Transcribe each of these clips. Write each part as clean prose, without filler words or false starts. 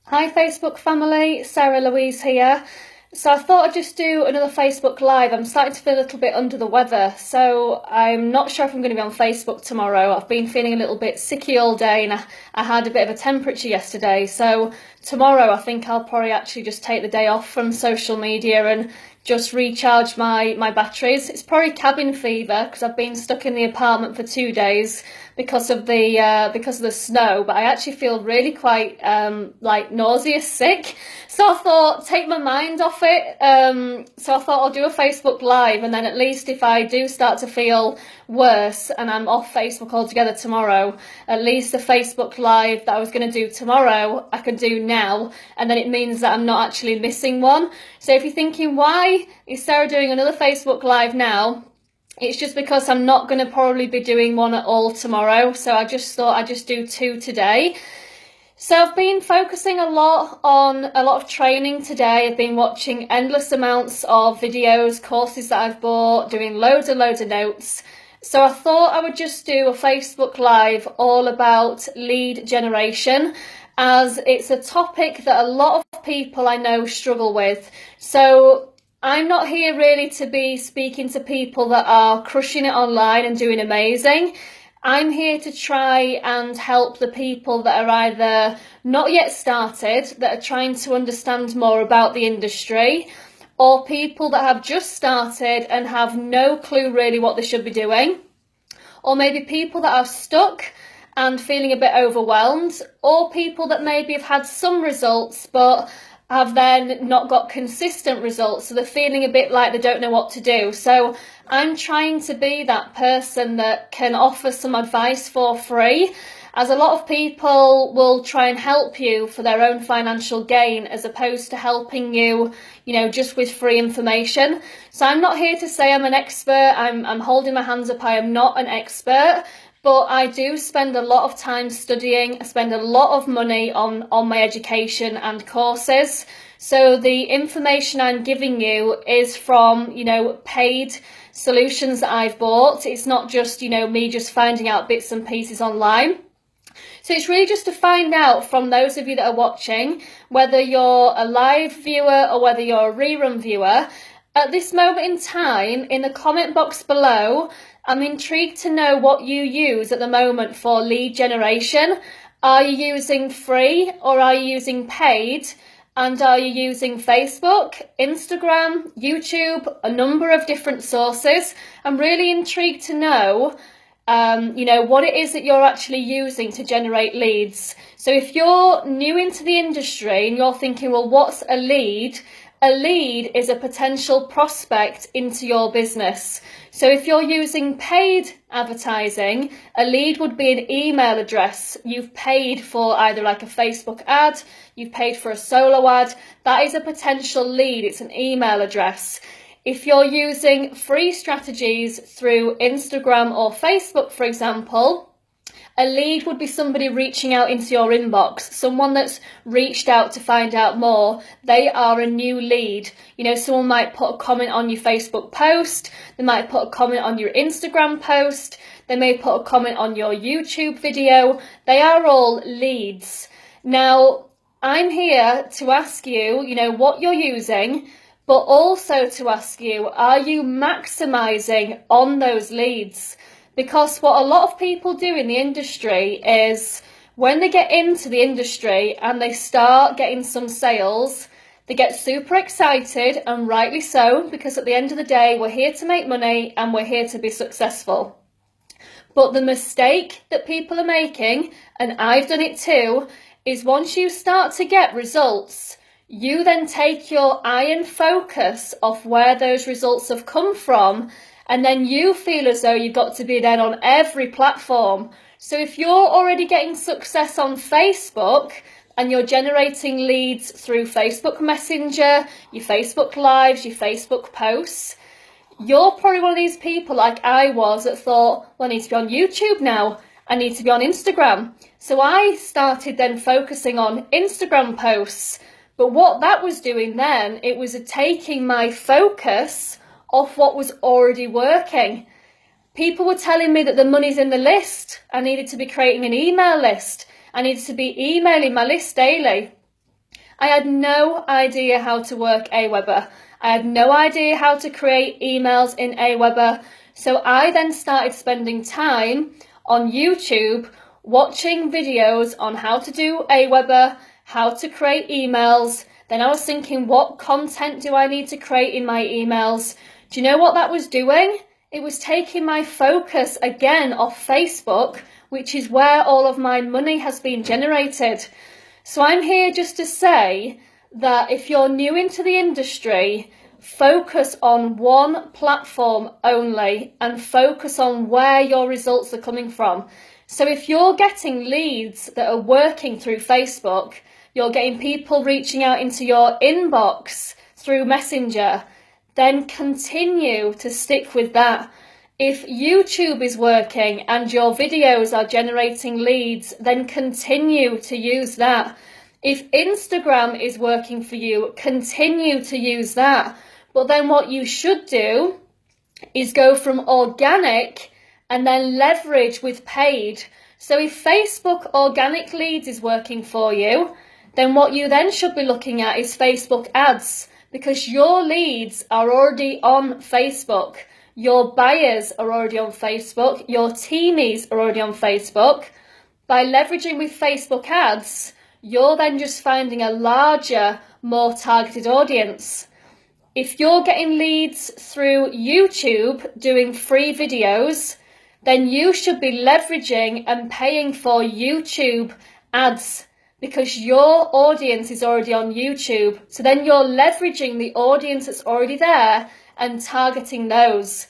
Hi Facebook family, Sarah Louise here. So I thought I'd just do another Facebook Live. I'm starting to feel a little bit under the weather, so I'm not sure if I'm going to be on Facebook tomorrow. I've been feeling a little bit sicky all day and I had a bit of a temperature yesterday. So tomorrow I think I'll probably actually just take the day off from social media and just recharge my batteries. It's probably cabin fever because I've been stuck in the apartment for 2 days because of the snow, but I actually feel really quite like nauseous, sick. So I thought take my mind off it. So I thought I'll do a Facebook Live, and then at least if I do start to feel worse and I'm off Facebook altogether tomorrow, at least the Facebook Live that I was going to do tomorrow I can do now, and then it means that I'm not actually missing one. So if you're thinking, why is Sarah doing another Facebook Live now? It's just because I'm not going to probably be doing one at all tomorrow, so I just thought I'd just do two today. So I've been focusing a lot on a lot of training today. I've been watching endless amounts of videos, courses that I've bought, doing loads and loads of notes. So I thought I would just do a Facebook Live all about lead generation, as it's a topic that a lot of people I know struggle with. So I'm not here really to be speaking to people that are crushing it online and doing amazing. I'm here to try and help the people that are either not yet started, that are trying to understand more about the industry, or people that have just started and have no clue really what they should be doing, or maybe people that are stuck and feeling a bit overwhelmed, or people that maybe have had some results but have then not got consistent results, so they're feeling a bit like they don't know what to do. So I'm trying to be that person that can offer some advice for free, as a lot of people will try and help you for their own financial gain as opposed to helping you, just with free information. So I'm not here to say I'm an expert. I'm holding my hands up. I am not an expert. But I do spend a lot of time studying. I spend a lot of money on my education and courses. So the information I'm giving you is from, paid solutions that I've bought. It's not just, me just finding out bits and pieces online. So it's really just to find out from those of you that are watching, whether you're a live viewer or whether you're a rerun viewer, at this moment in time, in the comment box below, I'm intrigued to know what you use at the moment for lead generation. Are you using free or are you using paid? And are you using Facebook, Instagram, YouTube, a number of different sources? I'm really intrigued to know what it is that you're actually using to generate leads. So if you're new into the industry and you're thinking, well, what's a lead? A lead is a potential prospect into your business. So if you're using paid advertising, a lead would be an email address. You've paid for either like a Facebook ad, you've paid for a solo ad. That is a potential lead. It's an email address. If you're using free strategies through Instagram or Facebook, for example, a lead would be somebody reaching out into your inbox, someone that's reached out to find out more. They are a new lead. Someone might put a comment on your Facebook post, they might put a comment on your Instagram post, they may put a comment on your YouTube video. They are all leads. Now, I'm here to ask you, what you're using, but also to ask you, are you maximizing on those leads? Because what a lot of people do in the industry is when they get into the industry and they start getting some sales, they get super excited, and rightly so, because at the end of the day, we're here to make money and we're here to be successful. But the mistake that people are making, and I've done it too, is once you start to get results, you then take your eye and focus off where those results have come from, and then you feel as though you've got to be then on every platform. So if you're already getting success on Facebook and you're generating leads through Facebook Messenger, your Facebook Lives, your Facebook posts, you're probably one of these people like I was that thought, well, I need to be on YouTube now. I need to be on Instagram. So I started then focusing on Instagram posts. But what that was doing then, it was taking my focus off what was already working. People were telling me that the money's in the list. I needed to be creating an email list. I needed to be emailing my list daily. I had no idea how to work Aweber. I had no idea how to create emails in Aweber. So I then started spending time on YouTube watching videos on how to do Aweber, how to create emails. Then I was thinking, what content do I need to create in my emails? Do you know what that was doing? It was taking my focus again off Facebook, which is where all of my money has been generated. So I'm here just to say that if you're new into the industry, focus on one platform only and focus on where your results are coming from. So if you're getting leads that are working through Facebook, you're getting people reaching out into your inbox through Messenger, then continue to stick with that. If YouTube is working and your videos are generating leads, then continue to use that. If Instagram is working for you, continue to use that. But then what you should do is go from organic and then leverage with paid. So if Facebook organic leads is working for you, then what you then should be looking at is Facebook ads, because your leads are already on Facebook. Your buyers are already on Facebook. Your teamies are already on Facebook. By leveraging with Facebook ads, you're then just finding a larger, more targeted audience. If you're getting leads through YouTube doing free videos, then you should be leveraging and paying for YouTube ads, because your audience is already on YouTube. So then you're leveraging the audience that's already there and targeting those.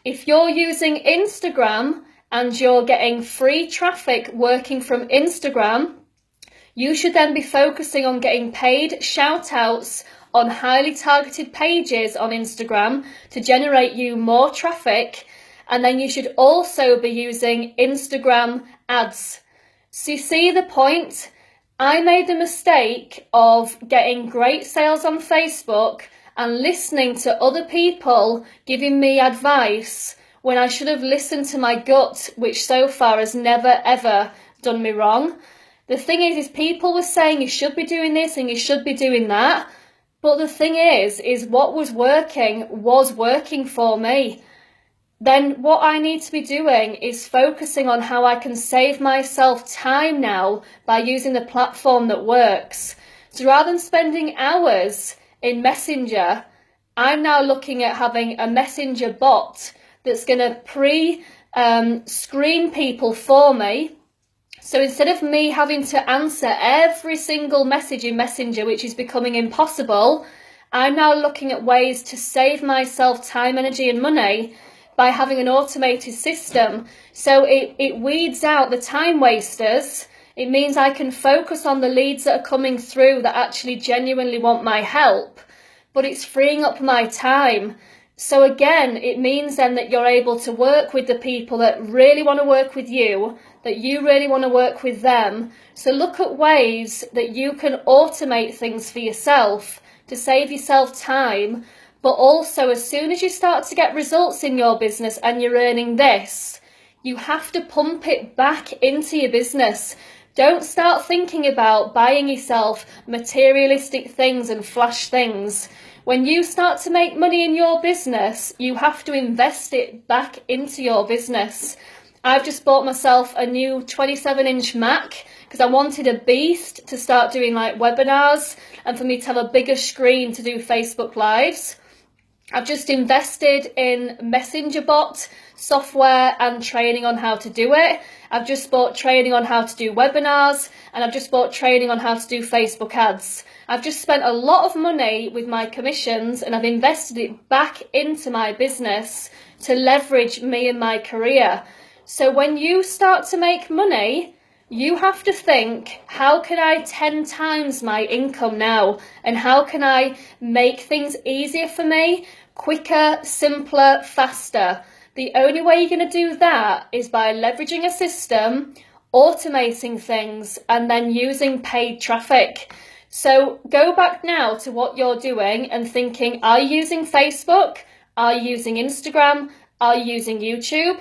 If you're using Instagram and you're getting free traffic working from Instagram, you should then be focusing on getting paid shout outs on highly targeted pages on Instagram to generate you more traffic. And then you should also be using Instagram ads. So you see the point? I made the mistake of getting great sales on Facebook and listening to other people giving me advice when I should have listened to my gut, which so far has never ever done me wrong. The thing is people were saying you should be doing this and you should be doing that. But the thing is what was working for me. Then what I need to be doing is focusing on how I can save myself time now by using the platform that works. So rather than spending hours in Messenger, I'm now looking at having a Messenger bot that's going to pre-screen people for me. So instead of me having to answer every single message in Messenger, which is becoming impossible, I'm now looking at ways to save myself time, energy and money by having an automated system. So it weeds out the time wasters. It means I can focus on the leads that are coming through that actually genuinely want my help, but it's freeing up my time. So again, it means then that you're able to work with the people that really want to work with you, that you really want to work with them. So look at ways that you can automate things for yourself to save yourself time. But also, as soon as you start to get results in your business and you're earning this, you have to pump it back into your business. Don't start thinking about buying yourself materialistic things and flash things. When you start to make money in your business, you have to invest it back into your business. I've just bought myself a new 27-inch Mac because I wanted a beast to start doing like webinars and for me to have a bigger screen to do Facebook Lives. I've just invested in Messenger bot software and training on how to do it. I've just bought training on how to do webinars, and I've just bought training on how to do Facebook ads. I've just spent a lot of money with my commissions and I've invested it back into my business to leverage me and my career. So when you start to make money, you have to think, how can I 10 times my income now? And how can I make things easier for me, quicker, simpler, faster? The only way you're going to do that is by leveraging a system, automating things, and then using paid traffic. So go back now to what you're doing and thinking, are you using Facebook? Are you using Instagram? Are you using YouTube?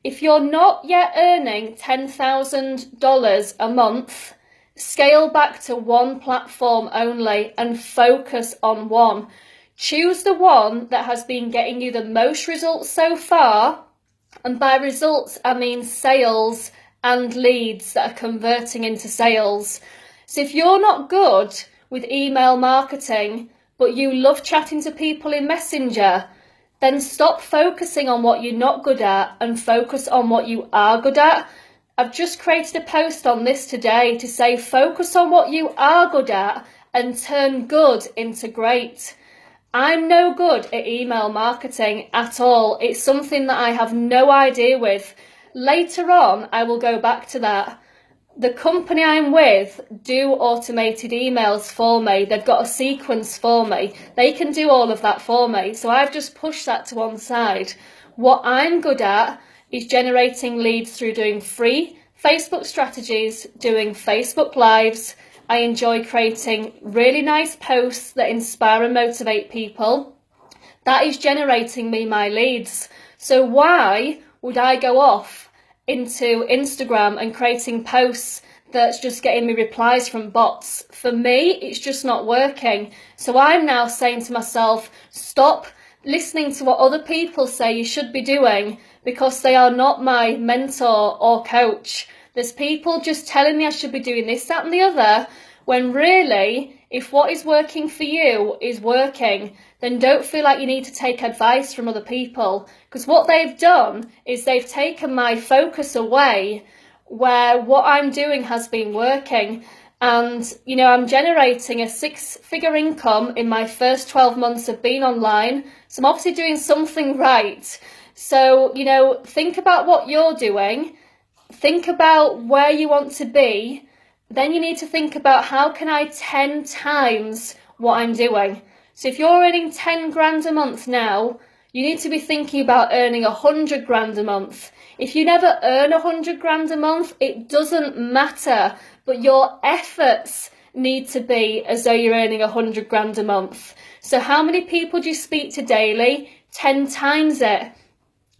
If you're not yet earning $10,000 a month, Scale back to one platform only and focus on one. Choose the one that has been getting you the most results so far. And by results, I mean sales and leads that are converting into sales. So if you're not good with email marketing, but you love chatting to people in Messenger, then stop focusing on what you're not good at and focus on what you are good at. I've just created a post on this today to say focus on what you are good at and turn good into great. I'm no good at email marketing at all. It's something that I have no idea with. Later on, I will go back to that. The company I'm with do automated emails for me. They've got a sequence for me. They can do all of that for me. So I've just pushed that to one side. What I'm good at is generating leads through doing free Facebook strategies, doing Facebook Lives. I enjoy creating really nice posts that inspire and motivate people. That is generating me my leads. So why would I go off into Instagram and creating posts that's just getting me replies from bots? For me, it's just not working. So I'm now saying to myself, stop listening to what other people say you should be doing, because they are not my mentor or coach. There's people just telling me I should be doing this, that and the other, when really, if what is working for you is working, then don't feel like you need to take advice from other people. Because what they've done is they've taken my focus away where what I'm doing has been working. And, I'm generating a 6-figure income in my first 12 months of being online. So I'm obviously doing something right. So, think about what you're doing. Think about where you want to be. Then you need to think about how can I 10 times what I'm doing. So if you're earning 10 grand a month now, you need to be thinking about earning 100 grand a month. If you never earn 100 grand a month, it doesn't matter, but your efforts need to be as though you're earning 100 grand a month. So how many people do you speak to daily? 10 times it.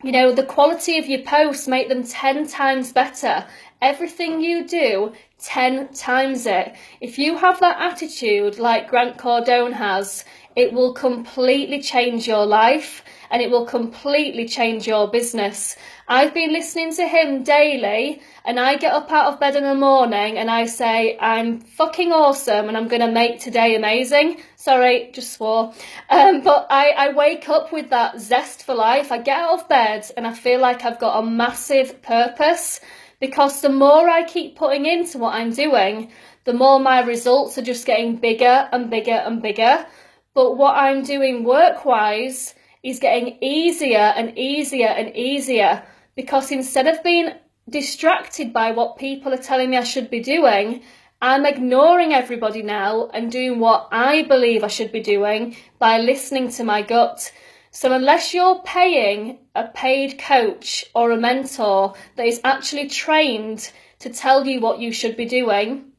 The quality of your posts, make them 10 times better. Everything you do, 10 times it. If you have that attitude like Grant Cardone has, it will completely change your life and it will completely change your business. I've been listening to him daily and I get up out of bed in the morning and I say, I'm fucking awesome and I'm going to make today amazing. Sorry, just swore. But I wake up with that zest for life. I get out of bed and I feel like I've got a massive purpose, because the more I keep putting into what I'm doing, the more my results are just getting bigger and bigger and bigger. But what I'm doing work-wise is getting easier and easier and easier, because instead of being distracted by what people are telling me I should be doing, I'm ignoring everybody now and doing what I believe I should be doing by listening to my gut. So unless you're paying a paid coach or a mentor that is actually trained to tell you what you should be doing,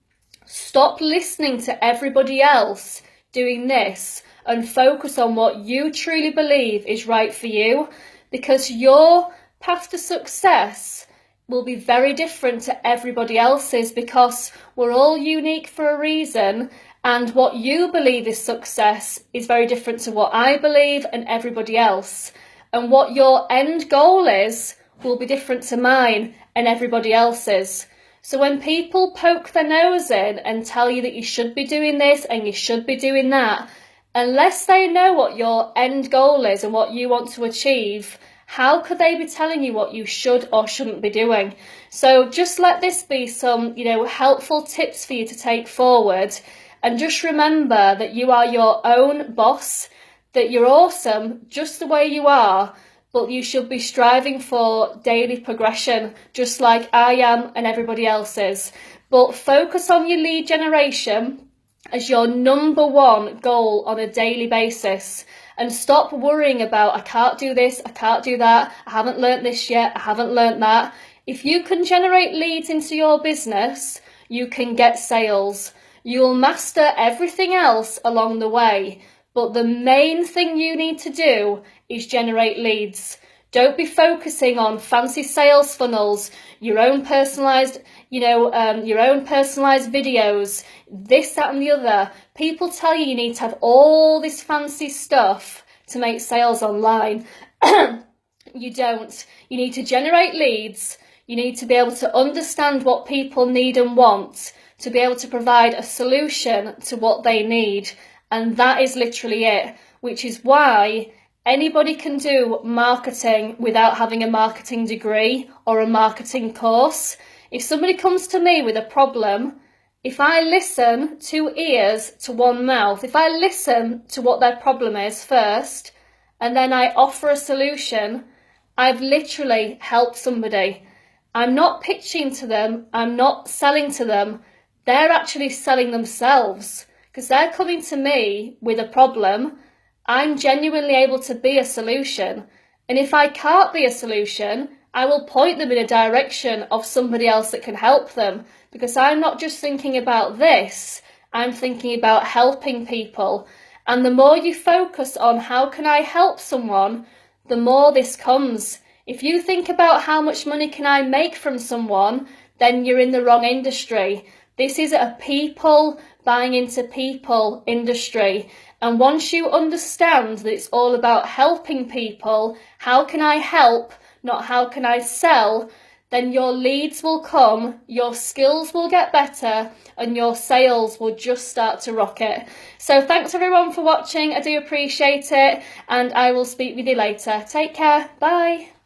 stop listening to everybody else doing this and focus on what you truly believe is right for you, because your path to success will be very different to everybody else's, because we're all unique for a reason. And what you believe is success is very different to what I believe and everybody else. And what your end goal is will be different to mine and everybody else's. So when people poke their nose in and tell you that you should be doing this and you should be doing that, unless they know what your end goal is and what you want to achieve, how could they be telling you what you should or shouldn't be doing? So just let this be some, helpful tips for you to take forward. And just remember that you are your own boss, that you're awesome just the way you are, but you should be striving for daily progression, just like I am and everybody else is. But focus on your lead generation as your number one goal on a daily basis. And stop worrying about, I can't do this, I can't do that, I haven't learnt this yet, I haven't learnt that. If you can generate leads into your business, you can get sales. You'll master everything else along the way. But the main thing you need to do is generate leads. Don't be focusing on fancy sales funnels, your own personalized, your own personalized videos, this, that, and the other. People tell you need to have all this fancy stuff to make sales online. You don't. You need to generate leads. You need to be able to understand what people need and want, to be able to provide a solution to what they need. And that is literally it, which is why anybody can do marketing without having a marketing degree or a marketing course. If somebody comes to me with a problem, if I listen 2 ears to 1 mouth, if I listen to what their problem is first, and then I offer a solution, I've literally helped somebody. I'm not pitching to them, I'm not selling to them, they're actually selling themselves, because they're coming to me with a problem. I'm genuinely able to be a solution. And if I can't be a solution, I will point them in a direction of somebody else that can help them, because I'm not just thinking about this, I'm thinking about helping people. And the more you focus on how can I help someone, the more this comes. If you think about how much money can I make from someone, then you're in the wrong industry. This is a people buying into people industry. And once you understand that it's all about helping people, how can I help, not how can I sell, then your leads will come, your skills will get better, and your sales will just start to rocket. So thanks everyone for watching. I do appreciate it, and I will speak with you later. Take care. Bye.